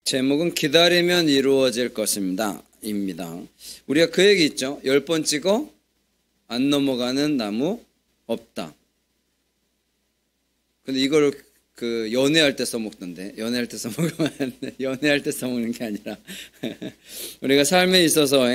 제목은 기다리면 이루어질 것입니다. 우리가 그 얘기 있죠. 10번 찍어 안 넘어가는 나무 없다. 근데 이걸 그 연애할 때 써먹던데. 연애할 때 써먹으면 안 돼. 연애할 때 써먹는 게 아니라 우리가 삶에 있어서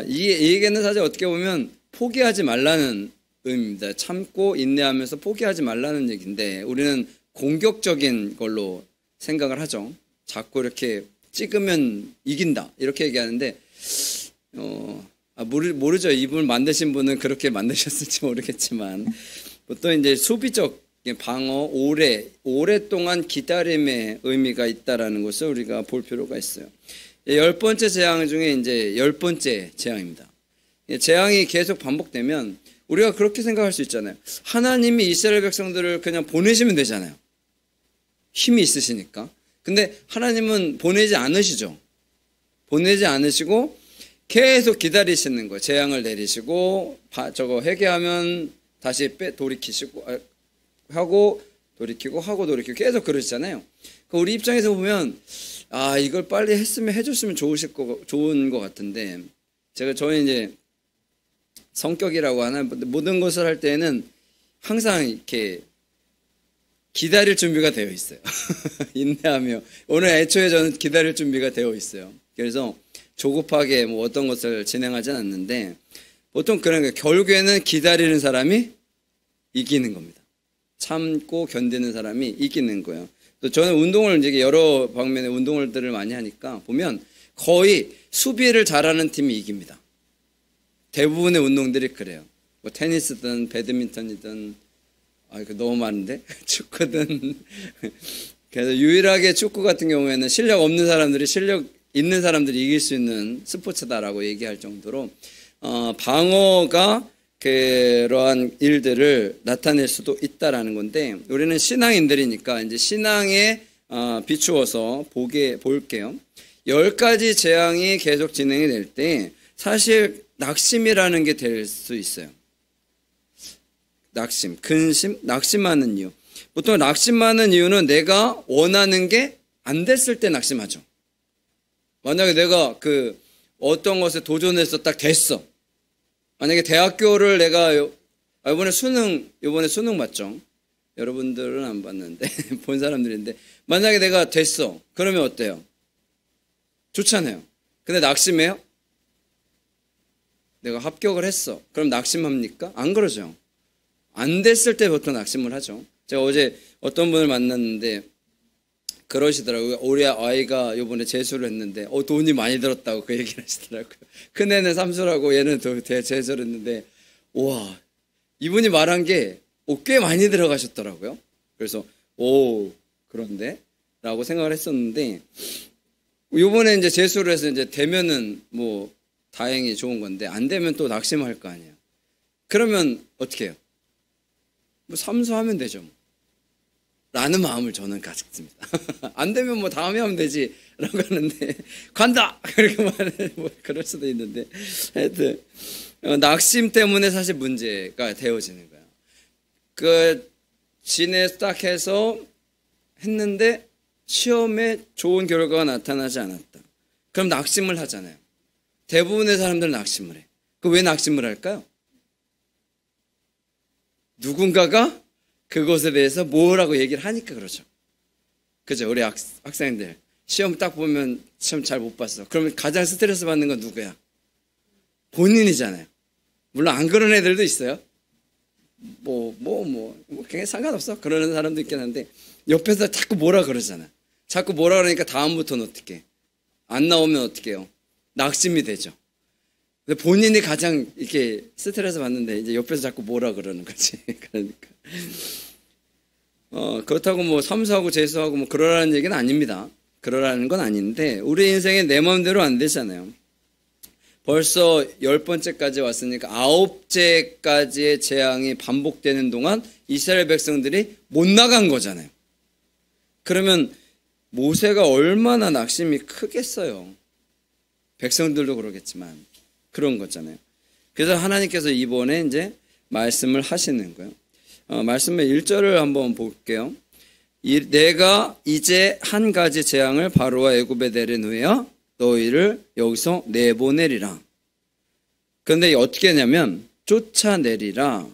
이 얘기는 사실 어떻게 보면 포기하지 말라는 의미입니다. 참고 인내하면서 포기하지 말라는 얘기인데 우리는 공격적인 걸로 생각을 하죠. 자꾸 이렇게 찍으면 이긴다 이렇게 얘기하는데 모르죠. 이분을 만드신 분은 그렇게 만드셨을지 모르겠지만 보통 이제 수비적 방어, 오랫동안 기다림의 의미가 있다라는 것을 우리가 볼 필요가 있어요. 10번째 재앙 중에 이제 10번째 재앙입니다. 재앙이 계속 반복되면 우리가 그렇게 생각할 수 있잖아요. 하나님이 이스라엘 백성들을 그냥 보내시면 되잖아요. 힘이 있으시니까. 근데 하나님은 보내지 않으시죠. 보내지 않으시고 계속 기다리시는 거예요. 재앙을 내리시고 저거 회개하면 다시 돌이키시고 하고 돌이키고 계속 그러시잖아요. 우리 입장에서 보면 이걸 빨리 했으면 해줬으면 좋은 것 같은데 저희 이제 성격이라고 하나 모든 것을 할 때는 항상 이렇게 기다릴 준비가 되어 있어요. 인내하며 오늘 애초에 저는 기다릴 준비가 되어 있어요. 그래서 조급하게 어떤 것을 진행하진 않는데 보통 그런 거예요. 결국에는 기다리는 사람이 이기는 겁니다. 참고 견디는 사람이 이기는 거예요. 또 저는 운동을 이제 여러 방면의 운동들을 많이 하니까 보면 거의 수비를 잘하는 팀이 이깁니다. 대부분의 운동들이 그래요. 테니스든 배드민턴이든 이거 너무 많은데 축구든 그래서 유일하게 축구 같은 경우에는 실력 없는 사람들이 실력 있는 사람들이 이길 수 있는 스포츠다라고 얘기할 정도로 방어가 그러한 일들을 나타낼 수도 있다라는 건데 우리는 신앙인들이니까 이제 신앙에 비추어서 볼게요. 10가지 재앙이 계속 진행이 될 때 사실 낙심이라는 게 될 수 있어요. 낙심, 근심, 낙심하는 이유. 보통 낙심하는 이유는 내가 원하는 게 안 됐을 때 낙심하죠. 만약에 내가 어떤 것에 도전해서 딱 됐어. 만약에 대학교를 내가 이번에 수능 봤죠? 여러분들은 안 봤는데 본 사람들인데 만약에 내가 됐어. 그러면 어때요? 좋잖아요. 근데 낙심해요? 내가 합격을 했어. 그럼 낙심합니까? 안 그러죠. 안 됐을 때부터 낙심을 하죠. 제가 어제 어떤 분을 만났는데 그러시더라고요. 우리 아이가 이번에 재수를 했는데 돈이 많이 들었다고 그 얘기를 하시더라고요. 큰애는 삼수라고 얘는 재수를 했는데 와 이분이 말한 게 꽤 많이 들어가셨더라고요. 그래서 그런데 라고 생각을 했었는데 이번에 이제 재수를 해서 이제 되면은 다행히 좋은 건데 안 되면 또 낙심할 거 아니에요. 그러면 어떻게 해요? 삼수하면 되죠. 라는 마음을 저는 가졌습니다. 안 되면 다음에 하면 되지 라고 하는데 간다! 그렇게 말해 그럴 수도 있는데 하여튼 낙심 때문에 사실 문제가 되어지는 거야. 진에 딱 해서 했는데 시험에 좋은 결과가 나타나지 않았다. 그럼 낙심을 하잖아요. 대부분의 사람들은 낙심을 해. 왜 낙심을 할까요? 누군가가 그것에 대해서 뭐라고 얘기를 하니까 그러죠. 그죠? 우리 학생들 시험 딱 보면 시험 잘 못 봤어. 그러면 가장 스트레스 받는 건 누구야? 본인이잖아요. 물론 안 그런 애들도 있어요. 그냥 상관없어. 그러는 사람도 있긴 한데 옆에서 자꾸 뭐라 그러잖아. 자꾸 뭐라 그러니까 다음부터는 어떻게 해? 안 나오면 어떻게 해요? 낙심이 되죠. 근데 본인이 가장 이렇게 스트레스 받는데 이제 옆에서 자꾸 뭐라 그러는 거지. 그러니까 그렇다고 삼수하고 재수하고 그러라는 얘기는 아닙니다. 그러라는 건 아닌데 우리 인생에 내 마음대로 안 되잖아요. 벌써 10번째까지 왔으니까 9째까지의 재앙이 반복되는 동안 이스라엘 백성들이 못 나간 거잖아요. 그러면 모세가 얼마나 낙심이 크겠어요. 백성들도 그러겠지만 그런 거잖아요. 그래서 하나님께서 이번에 이제 말씀을 하시는 거예요. 말씀의 1절을 한번 볼게요. 내가 이제 한 가지 재앙을 바로와 애굽에 내려놓여 너희를 여기서 내보내리라. 그런데 어떻게 하냐면 쫓아내리라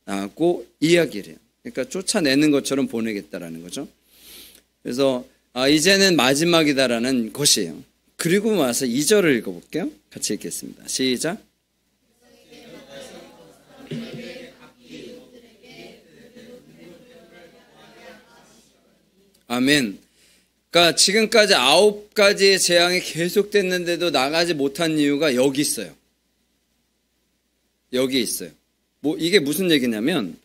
라고 이야기를 해요. 그러니까 쫓아내는 것처럼 보내겠다라는 거죠. 그래서 이제는 마지막이다라는 것이에요. 그리고 와서 2절을 읽어볼게요. 같이 읽겠습니다. 시작. 아멘. 그러니까 지금까지 9가지의 재앙이 계속됐는데도 나가지 못한 이유가 여기 있어요. 여기 있어요. 이게 무슨 얘기냐면,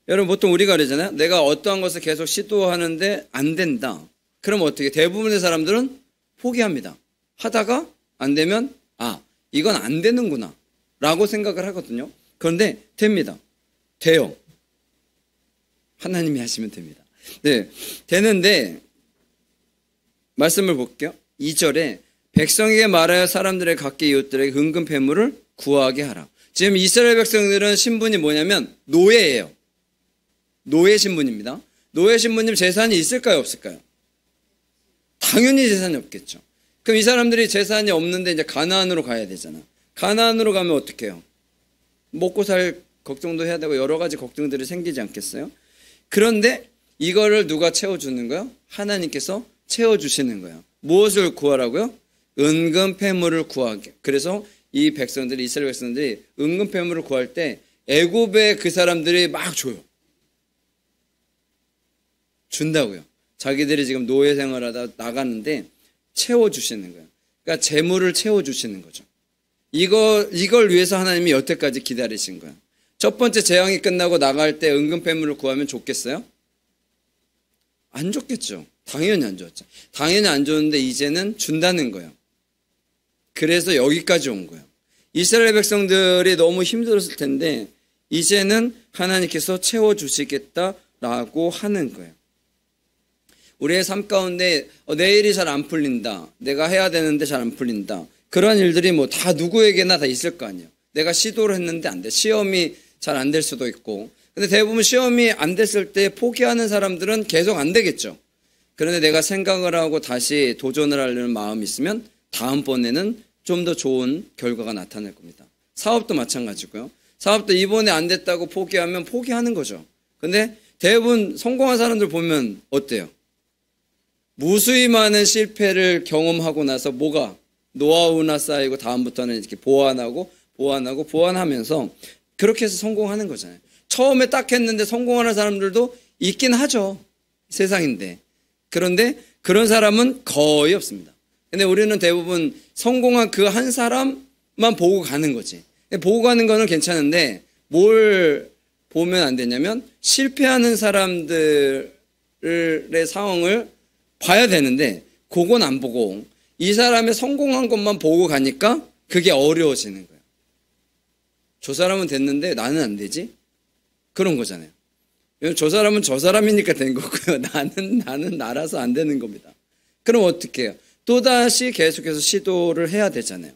여러분 보통 우리가 그러잖아요. 내가 어떠한 것을 계속 시도하는데 안 된다. 그럼 어떻게? 대부분의 사람들은 포기합니다. 하다가 안 되면 이건 안 되는구나 라고 생각을 하거든요. 그런데 됩니다. 돼요. 하나님이 하시면 됩니다. 네, 되는데 말씀을 볼게요. 2절에 백성에게 말하여 사람들의 각기 이웃들에게 은근 패물을 구하게 하라. 지금 이스라엘 백성들은 신분이 뭐냐면 노예예요. 노예 신분입니다. 노예 신분이면 재산이 있을까요, 없을까요? 당연히 재산이 없겠죠. 그럼 이 사람들이 재산이 없는데 이제 가나안으로 가야 되잖아. 가나안으로 가면 어떻게 해요? 먹고 살 걱정도 해야 되고 여러 가지 걱정들이 생기지 않겠어요? 그런데 이거를 누가 채워주는 거예요? 하나님께서 채워주시는 거예요. 무엇을 구하라고요? 은근 패물을 구하게. 그래서 이 백성들이, 이스라엘 백성들이 은근 패물을 구할 때 애굽의 그 사람들이 막 줘요. 준다고요. 자기들이 지금 노예 생활하다 나가는데 채워주시는 거예요. 그러니까 재물을 채워주시는 거죠. 이걸 위해서 하나님이 여태까지 기다리신 거예요. 첫 번째 재앙이 끝나고 나갈 때 은근 패물을 구하면 좋겠어요? 안 좋겠죠. 당연히 안 좋았죠. 당연히 안 좋은데 이제는 준다는 거예요. 그래서 여기까지 온 거예요. 이스라엘 백성들이 너무 힘들었을 텐데 이제는 하나님께서 채워주시겠다라고 하는 거예요. 우리의 삶 가운데 내 일이 잘 안 풀린다. 내가 해야 되는데 잘 안 풀린다. 그런 일들이 뭐 다 누구에게나 다 있을 거 아니에요. 내가 시도를 했는데 안 돼. 시험이 잘 안 될 수도 있고. 근데 대부분 시험이 안 됐을 때 포기하는 사람들은 계속 안 되겠죠. 그런데 내가 생각을 하고 다시 도전을 하려는 마음이 있으면 다음번에는 좀 더 좋은 결과가 나타날 겁니다. 사업도 마찬가지고요. 사업도 이번에 안 됐다고 포기하면 포기하는 거죠. 근데 대부분 성공한 사람들 보면 어때요? 무수히 많은 실패를 경험하고 나서 뭐가 노하우나 쌓이고 다음부터는 이렇게 보완하면서 그렇게 해서 성공하는 거잖아요. 처음에 딱 했는데 성공하는 사람들도 있긴 하죠. 세상인데. 그런데 그런 사람은 거의 없습니다. 근데 우리는 대부분 성공한 그 한 사람만 보고 가는 거지. 보고 가는 거는 괜찮은데 뭘 보면 안 되냐면 실패하는 사람들의 상황을 봐야 되는데 그건 안 보고 이 사람의 성공한 것만 보고 가니까 그게 어려워지는 거예요. 저 사람은 됐는데 나는 안 되지? 그런 거잖아요. 저 사람은 저 사람이니까 된 거고요. 나는 나라서 안 되는 겁니다. 그럼 어떻게 해요? 또다시 계속해서 시도를 해야 되잖아요.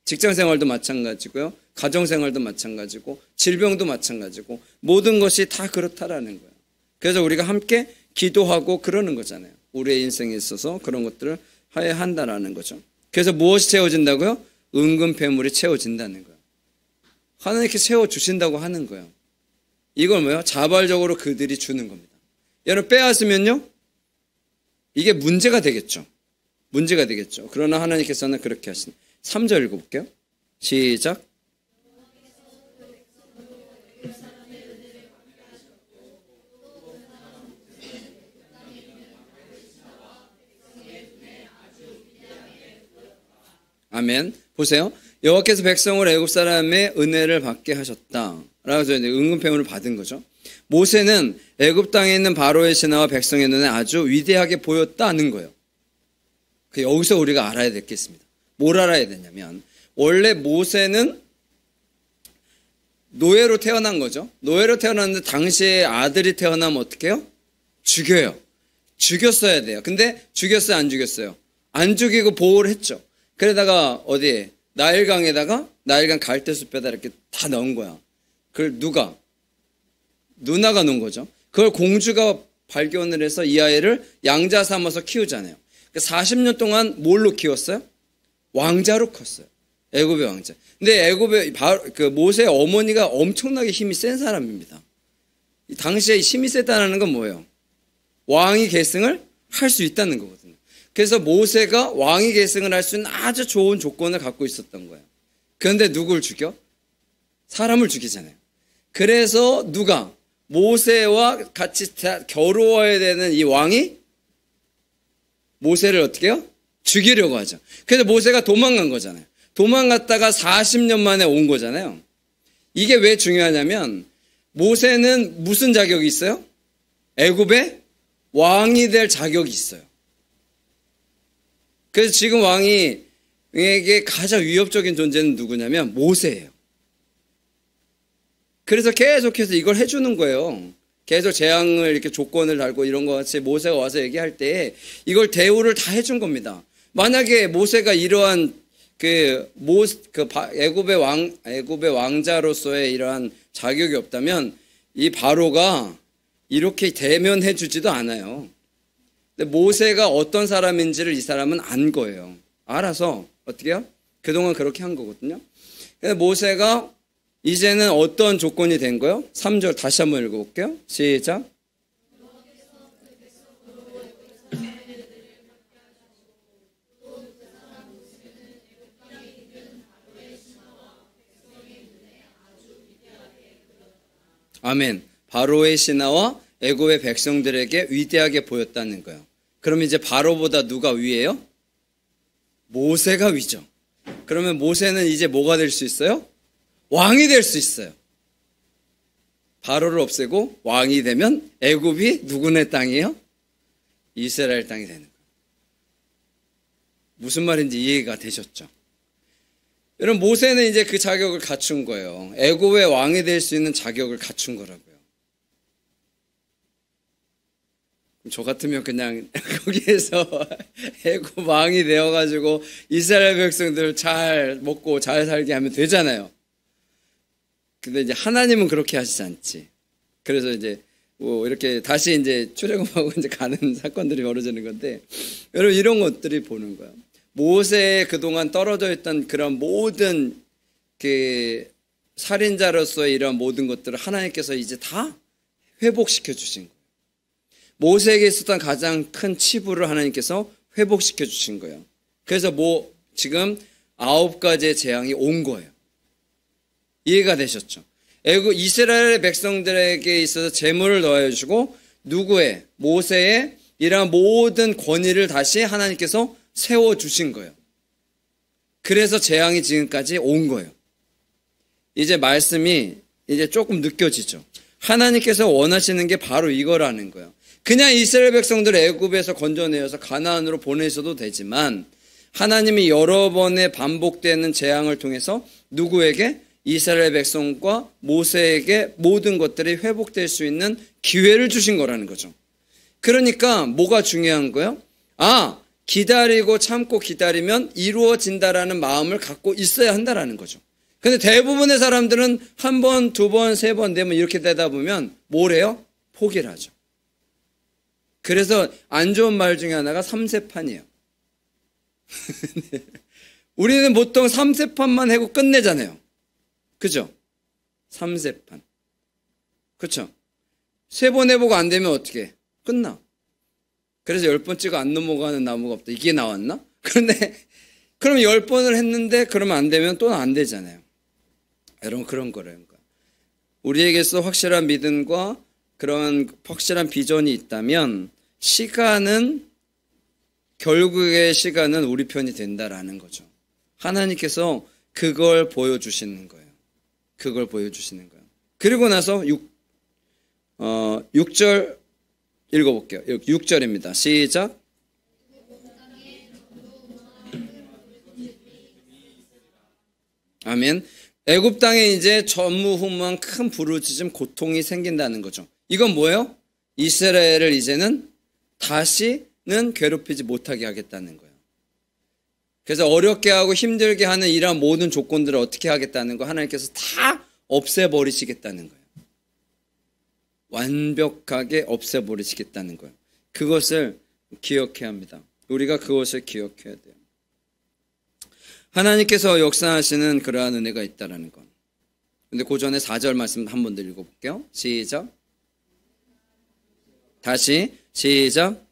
직장생활도 마찬가지고요. 가정생활도 마찬가지고 질병도 마찬가지고 모든 것이 다 그렇다라는 거예요. 그래서 우리가 함께 기도하고 그러는 거잖아요. 우리의 인생에 있어서 그런 것들을 해야 한다라는 거죠. 그래서 무엇이 채워진다고요? 은근 패물이 채워진다는 거예요. 하나님께 채워주신다고 하는 거예요. 이걸 뭐예요? 자발적으로 그들이 주는 겁니다. 여러분 빼앗으면요? 이게 문제가 되겠죠. 문제가 되겠죠. 그러나 하나님께서는 그렇게 하신다. 3절 읽어볼게요. 시작. 아멘. 보세요. 여호와께서 백성을 애굽 사람의 은혜를 받게 하셨다. 라고 해서 은근 패물을 받은 거죠. 모세는 애굽 땅에 있는 바로의 신하와 백성의 눈에 아주 위대하게 보였다는 거예요. 여기서 우리가 알아야 되겠습니다. 뭘 알아야 되냐면 원래 모세는 노예로 태어난 거죠. 노예로 태어났는데 당시에 아들이 태어나면 어떻게 해요? 죽여요. 죽였어야 돼요. 근데 죽였어요, 안 죽였어요? 안 죽이고 보호를 했죠. 그러다가 어디에? 나일강 갈대숲에다 이렇게 다 넣은 거야. 그걸 누가? 누나가 놓은 거죠. 그걸 공주가 발견을 해서 이 아이를 양자 삼아서 키우잖아요. 40년 동안 뭘로 키웠어요? 왕자로 컸어요. 애굽의 왕자. 근데 애굽의 모세의 어머니가 엄청나게 힘이 센 사람입니다. 당시에 힘이 세다는 건 뭐예요? 왕위 계승을 할 수 있다는 거거든요. 그래서 모세가 왕위 계승을 할 수 있는 아주 좋은 조건을 갖고 있었던 거예요. 그런데 누굴 죽여? 사람을 죽이잖아요. 그래서 누가 모세와 같이 겨루어야 되는 이 왕이 모세를 어떻게 해요? 죽이려고 하죠. 그래서 모세가 도망간 거잖아요. 도망갔다가 40년 만에 온 거잖아요. 이게 왜 중요하냐면 모세는 무슨 자격이 있어요? 애굽의 왕이 될 자격이 있어요. 그래서 지금 왕에게 가장 위협적인 존재는 누구냐면 모세예요. 그래서 계속해서 이걸 해주는 거예요. 계속 재앙을 이렇게 조건을 달고 이런 거 같이 모세가 와서 얘기할 때 이걸 대우를 다 해준 겁니다. 만약에 모세가 이러한 애굽의 왕자로서의 이러한 자격이 없다면 이 바로가 이렇게 대면해 주지도 않아요. 근데 모세가 어떤 사람인지를 이 사람은 안 거예요. 알아서 어떻게 해요? 그동안 그렇게 한 거거든요. 근데 모세가 이제는 어떤 조건이 된 거예요? 3절 다시 한번 읽어볼게요. 시작. 아멘. 바로의 신하와 애굽의 백성들에게 위대하게 보였다는 거예요. 그럼 이제 바로보다 누가 위예요? 모세가 위죠. 그러면 모세는 이제 뭐가 될 수 있어요? 왕이 될 수 있어요. 바로를 없애고 왕이 되면 애굽이 누구네 땅이에요? 이스라엘 땅이 되는 거예요. 무슨 말인지 이해가 되셨죠? 여러분 모세는 이제 그 자격을 갖춘 거예요. 애굽의 왕이 될 수 있는 자격을 갖춘 거라고요. 저 같으면 그냥 거기에서 애굽 왕이 되어가지고 이스라엘 백성들 잘 먹고 잘 살게 하면 되잖아요. 근데 이제 하나님은 그렇게 하시지 않지. 그래서 이제 뭐 이렇게 다시 이제 출애굽하고 이제 가는 사건들이 벌어지는 건데, 여러분 이런 것들이 보는 거예요. 모세의 그동안 떨어져 있던 그런 모든 그 살인자로서의 이런 모든 것들을 하나님께서 이제 다 회복시켜 주신 거예요. 모세에게 있었던 가장 큰 치부를 하나님께서 회복시켜 주신 거예요. 그래서 지금 9가지의 재앙이 온 거예요. 이해가 되셨죠? 이스라엘 백성들에게 있어서 재물을 넣어주시고 누구의? 모세의 이러한 모든 권위를 다시 하나님께서 세워주신 거예요. 그래서 재앙이 지금까지 온 거예요. 이제 말씀이 이제 조금 느껴지죠. 하나님께서 원하시는 게 바로 이거라는 거예요. 그냥 이스라엘 백성들을 애굽에서 건져내어서 가나안으로 보내셔도 되지만 하나님이 여러 번의 반복되는 재앙을 통해서 누구에게? 이스라엘 백성과 모세에게 모든 것들이 회복될 수 있는 기회를 주신 거라는 거죠. 그러니까 뭐가 중요한 거예요? 기다리고 참고 기다리면 이루어진다라는 마음을 갖고 있어야 한다라는 거죠. 근데 대부분의 사람들은 한 번, 두 번, 세 번 되면 이렇게 되다 보면 뭐래요? 포기를 하죠. 그래서 안 좋은 말 중에 하나가 삼세판이에요. 우리는 보통 삼세판만 하고 끝내잖아요. 그죠? 삼세판. 그렇죠? 3번 해보고 안 되면 어떻게 해? 끝나. 그래서 10번 찍어 안 넘어가는 나무가 없다. 이게 나왔나? 그런데 그럼 10번을 했는데 그러면 안 되면 또 안 되잖아요. 여러분 그런 거래요. 우리에게서 확실한 믿음과 그런 확실한 비전이 있다면 결국의 시간은 우리 편이 된다라는 거죠. 하나님께서 그걸 보여주시는 거예요. 그걸 보여주시는 거예요. 그리고 나서 6절 읽어볼게요. 6절입니다. 시작. 아멘. 애굽 땅에 이제 전무후무한 큰 부르짖음, 고통이 생긴다는 거죠. 이건 뭐예요? 이스라엘을 이제는 다시는 괴롭히지 못하게 하겠다는 거예요. 그래서 어렵게 하고 힘들게 하는 이러한 모든 조건들을 어떻게 하겠다는 거 하나님께서 다 없애버리시겠다는 거예요. 완벽하게 없애버리시겠다는 거예요. 그것을 기억해야 합니다. 우리가 그것을 기억해야 돼요. 하나님께서 역사하시는 그러한 은혜가 있다는 것. 근데 그 전에 4절 말씀 한 번 더 읽어볼게요. 시작. 다시 시작.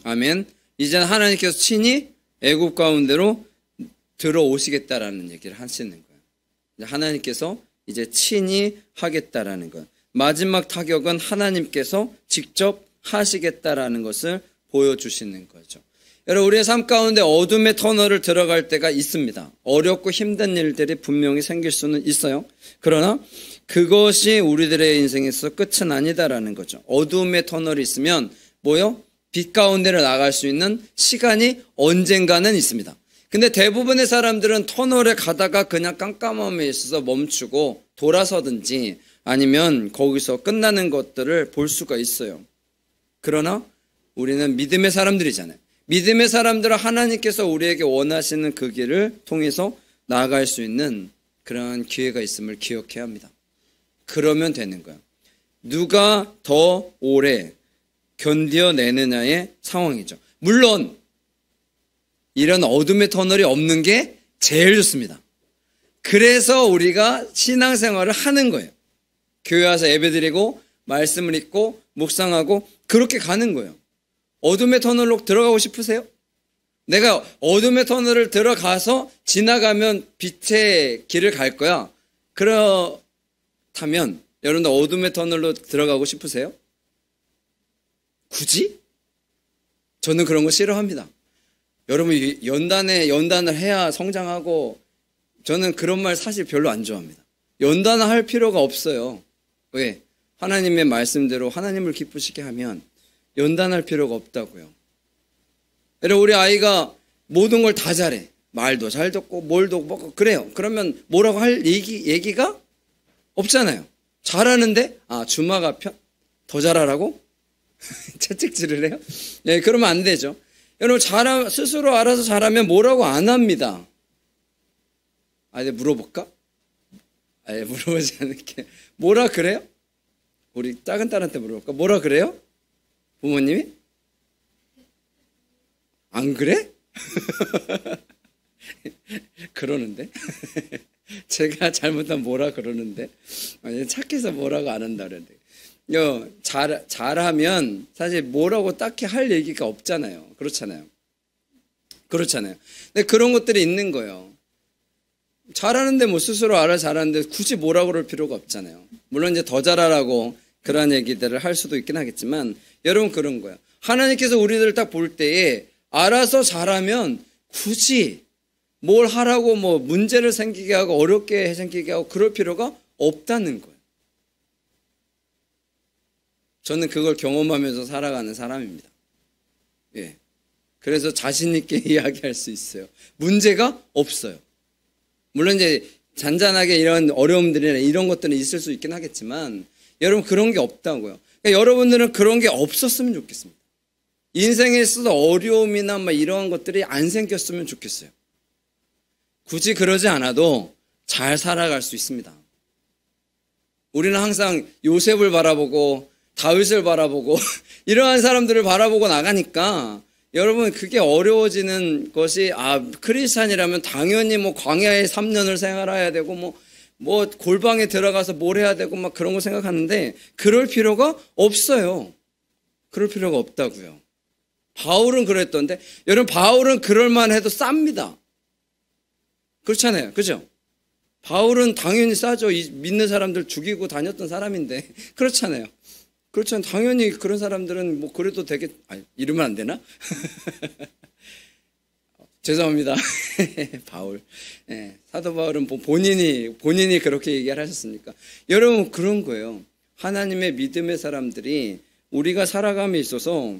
아멘. 이제 하나님께서 친히 애굽 가운데로 들어오시겠다라는 얘기를 하시는 거예요. 하나님께서 이제 친히 하겠다라는 것. 마지막 타격은 하나님께서 직접 하시겠다라는 것을 보여주시는 거죠. 여러분, 우리의 삶 가운데 어둠의 터널을 들어갈 때가 있습니다. 어렵고 힘든 일들이 분명히 생길 수는 있어요. 그러나 그것이 우리들의 인생에서 끝은 아니다라는 거죠. 어둠의 터널이 있으면 뭐요? 빛 가운데로 나갈 수 있는 시간이 언젠가는 있습니다. 근데 대부분의 사람들은 터널에 가다가 그냥 깜깜함에 있어서 멈추고 돌아서든지 아니면 거기서 끝나는 것들을 볼 수가 있어요. 그러나 우리는 믿음의 사람들이잖아요. 믿음의 사람들은 하나님께서 우리에게 원하시는 그 길을 통해서 나아갈 수 있는 그러한 기회가 있음을 기억해야 합니다. 그러면 되는 거예요. 누가 더 오래 견뎌내느냐의 상황이죠. 물론 이런 어둠의 터널이 없는 게 제일 좋습니다. 그래서 우리가 신앙생활을 하는 거예요. 교회 와서 예배드리고 말씀을 읽고 묵상하고 그렇게 가는 거예요. 어둠의 터널로 들어가고 싶으세요? 내가 어둠의 터널을 들어가서 지나가면 빛의 길을 갈 거야. 그렇다면 여러분들 어둠의 터널로 들어가고 싶으세요? 굳이? 저는 그런 거 싫어합니다. 여러분 연단을 해야 성장하고 저는 그런 말 사실 별로 안 좋아합니다. 연단을 할 필요가 없어요. 왜? 하나님의 말씀대로 하나님을 기쁘시게 하면 연단할 필요가 없다고요. 여러분, 우리 아이가 모든 걸 다 잘해. 말도 잘 듣고 뭘도 먹고 그래요. 그러면 뭐라고 할 얘기가 없잖아요. 잘하는데 주마가 더 잘하라고? 채찍질을 해요? 네, 그러면 안 되죠. 여러분 스스로 알아서 잘하면 뭐라고 안 합니다. 이제 물어볼까? 물어보지 않을게. 뭐라 그래요? 우리 작은 딸한테 물어볼까? 뭐라 그래요? 부모님이? 안 그래? 그러는데? 제가 잘못하면 뭐라 그러는데? 착해서 뭐라고 안 한다 그러는데. 잘하면 사실 뭐라고 딱히 할 얘기가 없잖아요. 그렇잖아요. 근데 그런 것들이 있는 거예요. 잘하는데 뭐 스스로 알아 잘하는데 굳이 뭐라고 그럴 필요가 없잖아요. 물론 이제 더 잘하라고 그런 얘기들을 할 수도 있긴 하겠지만 여러분 그런 거예요. 하나님께서 우리들을 딱 볼 때에 알아서 잘하면 굳이 뭘 하라고 뭐 문제를 생기게 하고 어렵게 생기게 하고 그럴 필요가 없다는 거예요. 저는 그걸 경험하면서 살아가는 사람입니다. 예. 그래서 자신 있게 이야기할 수 있어요. 문제가 없어요. 물론 이제 잔잔하게 이런 어려움들이나 이런 것들은 있을 수 있긴 하겠지만 여러분 그런 게 없다고요. 그러니까 여러분들은 그런 게 없었으면 좋겠습니다. 인생에 있어서 어려움이나 막 이런 것들이 안 생겼으면 좋겠어요. 굳이 그러지 않아도 잘 살아갈 수 있습니다. 우리는 항상 요셉을 바라보고 다윗을 바라보고 이러한 사람들을 바라보고 나가니까 여러분 그게 어려워지는 것이 크리스찬이라면 당연히 뭐 광야에 3년을 생활해야 되고 뭐 골방에 들어가서 뭘 해야 되고 막 그런 거 생각하는데 그럴 필요가 없어요. 그럴 필요가 없다고요. 바울은 그랬던데 여러분 바울은 그럴만 해도 쌉니다. 그렇잖아요. 그죠? 바울은 당연히 싸죠. 믿는 사람들 죽이고 다녔던 사람인데 그렇잖아요. 당연히 그런 사람들은 뭐 그래도 되게 이러면 안 되나? 죄송합니다. 바울. 네, 사도 바울은 본인이 그렇게 얘기를 하셨으니까. 여러분 그런 거예요. 하나님의 믿음의 사람들이 우리가 살아감에 있어서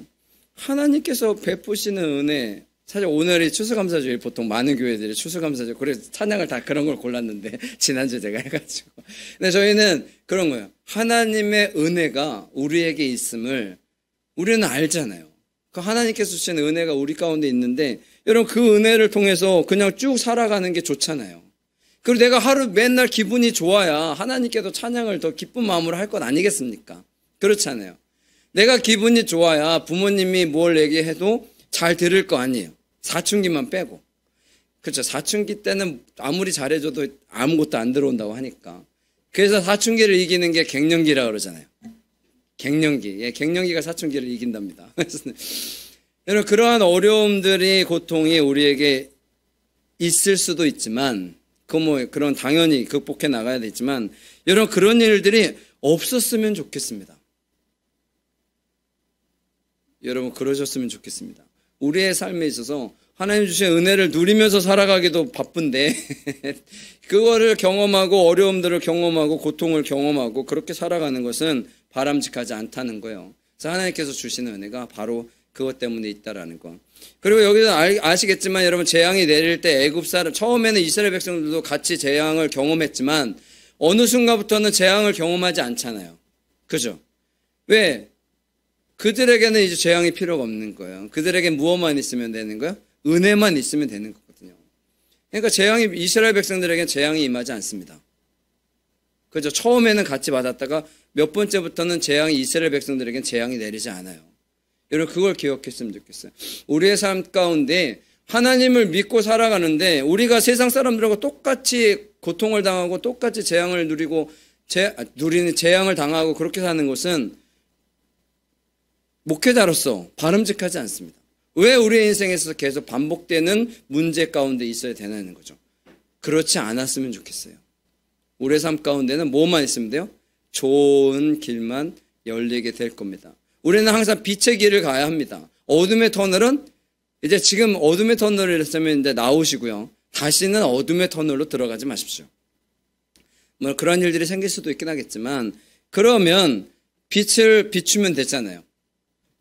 하나님께서 베푸시는 은혜, 사실 오늘이 추수감사주일 보통 많은 교회들이 추수감사주일 그래서 찬양을 다 그런 걸 골랐는데 지난주에 제가 해가지고 근데 저희는 그런 거예요. 하나님의 은혜가 우리에게 있음을 우리는 알잖아요. 그 하나님께서 주신 은혜가 우리 가운데 있는데 여러분 그 은혜를 통해서 그냥 쭉 살아가는 게 좋잖아요. 그리고 내가 하루 맨날 기분이 좋아야 하나님께도 찬양을 더 기쁜 마음으로 할 것 아니겠습니까? 그렇잖아요. 내가 기분이 좋아야 부모님이 뭘 얘기해도 잘 들을 거 아니에요. 사춘기만 빼고. 그렇죠. 사춘기 때는 아무리 잘해줘도 아무것도 안 들어온다고 하니까. 그래서 사춘기를 이기는 게 갱년기라 그러잖아요. 갱년기. 예, 갱년기가 사춘기를 이긴답니다. 여러분 그러한 어려움들이 고통이 우리에게 있을 수도 있지만 그런 당연히 극복해 나가야 되지만 여러분 그런 일들이 없었으면 좋겠습니다. 여러분 그러셨으면 좋겠습니다. 우리의 삶에 있어서 하나님 주신 은혜를 누리면서 살아가기도 바쁜데 그거를 경험하고 어려움들을 경험하고 고통을 경험하고 그렇게 살아가는 것은 바람직하지 않다는 거예요. 그래서 하나님께서 주시는 은혜가 바로 그것 때문에 있다라는 거. 그리고 여기서 아시겠지만 여러분 재앙이 내릴 때 애굽 사람 처음에는 이스라엘 백성들도 같이 재앙을 경험했지만 어느 순간부터는 재앙을 경험하지 않잖아요. 그죠? 왜? 그들에게는 이제 재앙이 필요가 없는 거예요. 그들에게 무엇만 있으면 되는 거예요? 은혜만 있으면 되는 거거든요. 그러니까 이스라엘 백성들에게는 재앙이 임하지 않습니다. 그죠? 처음에는 같이 받았다가 몇 번째부터는 재앙이 이스라엘 백성들에게는 재앙이 내리지 않아요. 여러분 그걸 기억했으면 좋겠어요. 우리의 삶 가운데 하나님을 믿고 살아가는데 우리가 세상 사람들하고 똑같이 고통을 당하고 똑같이 재앙을 누리는 재앙을 당하고 그렇게 사는 것은 목회자로서 바람직하지 않습니다. 왜 우리의 인생에서 계속 반복되는 문제 가운데 있어야 되는 거죠? 그렇지 않았으면 좋겠어요. 우리의 삶 가운데는 뭐만 있으면 돼요? 좋은 길만 열리게 될 겁니다. 우리는 항상 빛의 길을 가야 합니다. 어둠의 터널은 이제 지금 어둠의 터널을 했으면 이제 나오시고요. 다시는 어둠의 터널로 들어가지 마십시오. 뭐 그런 일들이 생길 수도 있긴 하겠지만 그러면 빛을 비추면 되잖아요.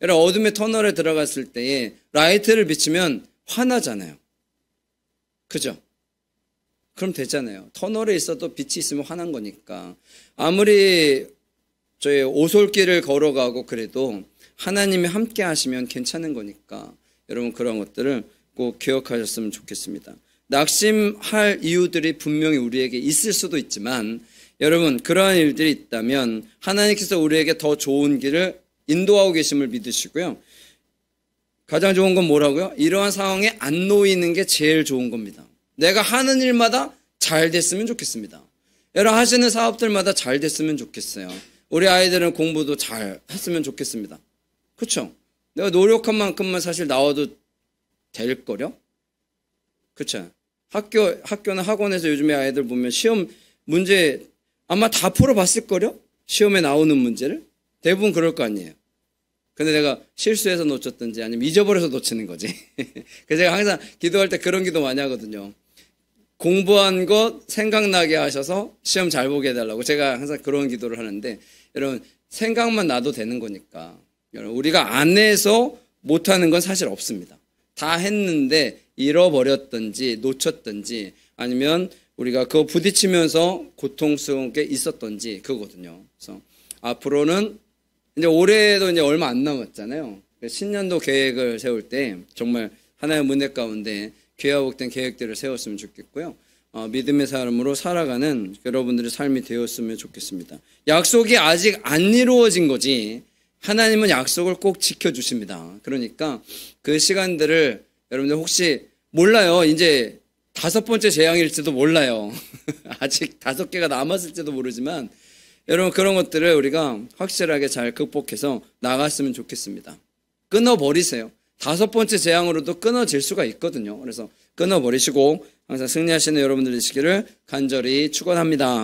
여러분 어둠의 터널에 들어갔을 때에 라이트를 비추면 화나잖아요. 그죠? 그럼 되잖아요. 터널에 있어도 빛이 있으면 화난 거니까. 아무리 저희 오솔길을 걸어가고 그래도 하나님이 함께 하시면 괜찮은 거니까 여러분 그런 것들을 꼭 기억하셨으면 좋겠습니다. 낙심할 이유들이 분명히 우리에게 있을 수도 있지만 여러분 그러한 일들이 있다면 하나님께서 우리에게 더 좋은 길을 인도하고 계심을 믿으시고요. 가장 좋은 건 뭐라고요? 이러한 상황에 안 놓이는 게 제일 좋은 겁니다. 내가 하는 일마다 잘 됐으면 좋겠습니다. 여러분 하시는 사업들마다 잘 됐으면 좋겠어요. 우리 아이들은 공부도 잘 했으면 좋겠습니다. 그렇죠? 내가 노력한 만큼만 사실 나와도 될 거려? 그렇죠? 학교나 학원에서 요즘에 아이들 보면 시험 문제 아마 다 풀어봤을 거려? 시험에 나오는 문제를? 대부분 그럴 거 아니에요. 근데 내가 실수해서 놓쳤든지 아니면 잊어버려서 놓치는 거지. 그래서 제가 항상 기도할 때 그런 기도 많이 하거든요. 공부한 것 생각나게 하셔서 시험 잘 보게 해달라고 제가 항상 그런 기도를 하는데 여러분 생각만 나도 되는 거니까 여러분 우리가 안 해서 못하는 건 사실 없습니다. 다 했는데 잃어버렸든지 놓쳤든지 아니면 우리가 그거 부딪히면서 고통스럽게 있었던지 그거거든요. 그래서 앞으로는 이제 올해도 이제 얼마 안 남았잖아요. 신년도 계획을 세울 때 정말 하나의 은혜 가운데 귀하 복된 계획들을 세웠으면 좋겠고요. 믿음의 사람으로 살아가는 여러분들의 삶이 되었으면 좋겠습니다. 약속이 아직 안 이루어진 거지 하나님은 약속을 꼭 지켜주십니다. 그러니까 그 시간들을 여러분들 혹시 몰라요. 이제 5번째 재앙일지도 몰라요. 아직 5개가 남았을지도 모르지만 여러분 그런 것들을 우리가 확실하게 잘 극복해서 나갔으면 좋겠습니다. 끊어버리세요. 5번째 재앙으로도 끊어질 수가 있거든요. 그래서 끊어버리시고 항상 승리하시는 여러분들 되시기를 간절히 축원합니다.